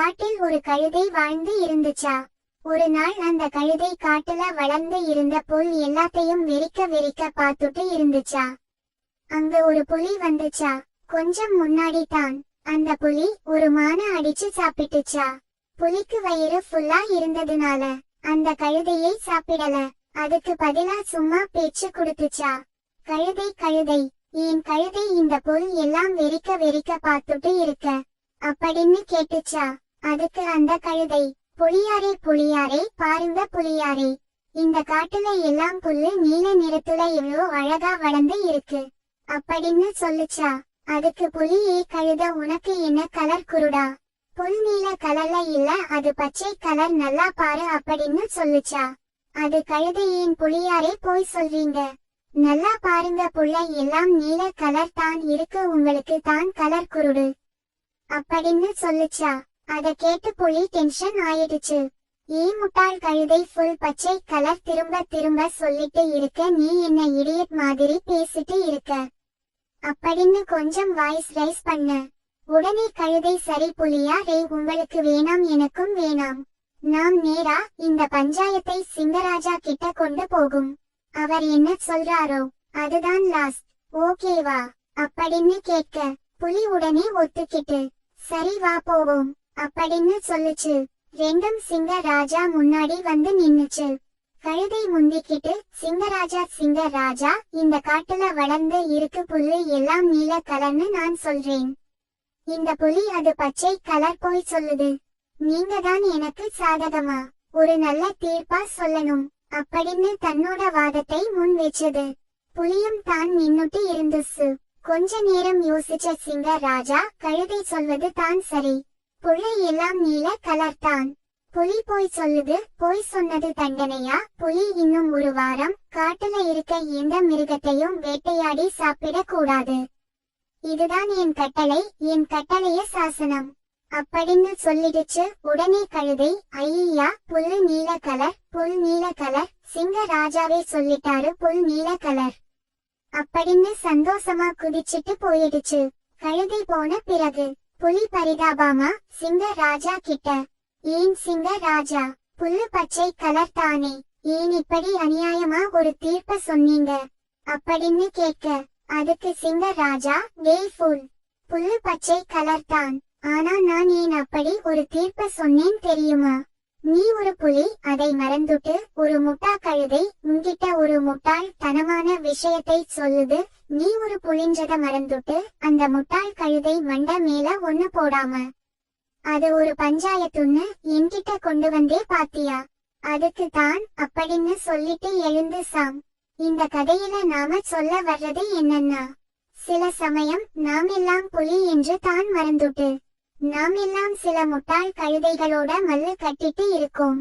காட்டில் ஒரு கழுதை வாழ்ந்து இருந்துச்சா. ஒரு நாள் அந்த கழுதை காட்டுல வளர்ந்து இருந்த புல் எல்லாத்தையும் வெறிக்க வெறிக்க பார்த்துட்டு இருந்துச்சா. அங்க ஒரு புலி வந்துச்சா. கொஞ்சம் முன்னாடி தான் அந்த புலி ஒரு மானை அடிச்சு சாப்பிட்டுச்சா. புலிக்கு வயிறு ஃபுல்லா இருந்ததுனால அந்த கழுதையை சாப்பிடல. அதுக்கு பதிலா சும்மா பேச்சு கொடுத்துச்சா. கழுதை கழுதை, ஏன் கழுதை இந்த புல் எல்லாம் வெறிக்க வெறிக்க பார்த்துட்டு இருக்க அப்படின்னு கேட்டுச்சா. அதுக்கு அந்த கழுதை, புலியாரே புலியாரே, பாருங்க புலியாரே, இந்த காட்டுல எல்லாம் புல்லு நீல நிறத்துல எவ்வளோ அழகா வளர்ந்து இருக்கு அப்படின்னு சொல்லுச்சா. அதுக்கு புலி, ஏ கழுத, உனக்கு என்ன கலர் குருடா, புல் நீல கலர்ல இல்ல, அது பச்சை கலர், நல்லா பாரு அப்படின்னு சொல்லுச்சா. அது கழுதை, ஏன் புலியாரே போய் சொல்றீங்க, நல்லா பாருங்க புள்ள எல்லாம் நீல கலர் தான் இருக்கு, உங்களுக்கு தான் கலர் குருடு அப்படின்னு சொல்லுச்சா. அத கேட்டு புலி டென்ஷன் ஆயிடுச்சு. ஏன் முட்டாள் கழுதை, ஃபுல் பச்சை கலர் திரும்ப திரும்ப சொல்லிட்டு இருக்க, நீ என்ன இடியட் மாதிரி பேசிட்டு இருக்க அப்படின்னு கொஞ்சம் வாய்ஸ் ரைஸ் பண்ண. உடனே கழுதை, சரி புலியாரே, உங்களுக்கு வேணாம் எனக்கும் வேணாம், நாம் நேரா இந்த பஞ்சாயத்தை சிங்கராஜா கிட்ட கொண்டு போகும், அவர் என்ன சொல்றாரோ அதுதான் லாஸ்ட், ஓகேவா அப்படின்னு கேட்க புலி உடனே ஒத்துக்கிட்டு சரி வா போவோம் அப்படின்னு சொல்லுச்சு. ரெண்டும் சிங்கராஜா முன்னாடி வந்து நின்னுச்சு. கழுதை முந்திக்கிட்டு, சிங்கராஜா சிங்கராஜா, இந்த காட்டுல வளர்ந்து இருக்கு புல்லு எல்லாம் நீல கலர்னு நான் சொல்றேன், இந்த புலி அது பச்சை கலர் போய் சொல்லுது, நீங்க தான் எனக்கு சாதகமா ஒரு நல்ல தீர்ப்பா சொல்லணும் அப்படின்னு தன்னோட வாதத்தை முன் வச்சது. புலியும் தான் நின்னுட்டு இருந்துச்சு. கொஞ்ச நேரம் யோசிச்ச சிங்கராஜா, கழுதை சொல்வது தான் சரி, புள்ளை எல்லாம் நீல கலர் தான், புலி போய் சொல்லுது, போய் சொன்னது தண்டனையா, புலி இன்னும் ஒரு வாரம் காட்டுல இருக்க எந்த மிருகத்தையும் வேட்டையாடி சாப்பிட கூடாது, இதுதான் என் கட்டளை, என் கட்டளைய சாசனம் அப்படின்னு சொல்லிடுச்சு. உடனே கழுதை, ஐயா, புல்லு நீல கலர், புல் நீல கலர், சிங்கராஜாவே சொல்லிட்டாரு புல் நீல கலர் அப்படின்னு சந்தோஷமா குதிச்சிட்டு போயிடுச்சு. கழுதை போன பிறகு புலி பரிதாபமா சிங்கராஜா கிட்ட, ஏன் சிங்கராஜா, புல்லு பச்சை கலர் தானே, ஏன் இப்படி அநியாயமா ஒரு தீர்ப்ப சொன்னீங்க அப்படின்னு கேட்க, அதுக்கு சிங்கராஜா, டேய் ஃபுல், புல்லு பச்சை கலர் தான், ஆனா நான் ஏன் அப்படி ஒரு தீர்ப்ப சொன்னேன் தெரியுமா, நீ ஒரு புலி, அதை மறந்துட்டு ஒரு முட்டா கழுதை உன்கிட்ட ஒரு முட்டாள் தனமான விஷயத்தை சொல்லுது, நீ ஒரு புலின்றத மறந்துட்டு அந்த முட்டாள் கழுதை மண்ட மேல ஒண்ணு போடாம அது ஒரு பஞ்சாயத்துன்னு என்கிட்ட கொண்டு வந்தே பாத்தியா, அதுக்கு தான் அப்படின்னு சொல்லிட்டு எழுந்து சாம். இந்த கதையில நாம சொல்ல வர்றது என்னன்னா, சில சமயம் நாம் எல்லாம் புலி என்று தான் மறந்துட்டு நாம் எல்லாம் சில முட்டாள் கழுதைகளோட மல்லு கட்டிட்டு இருக்கோம்.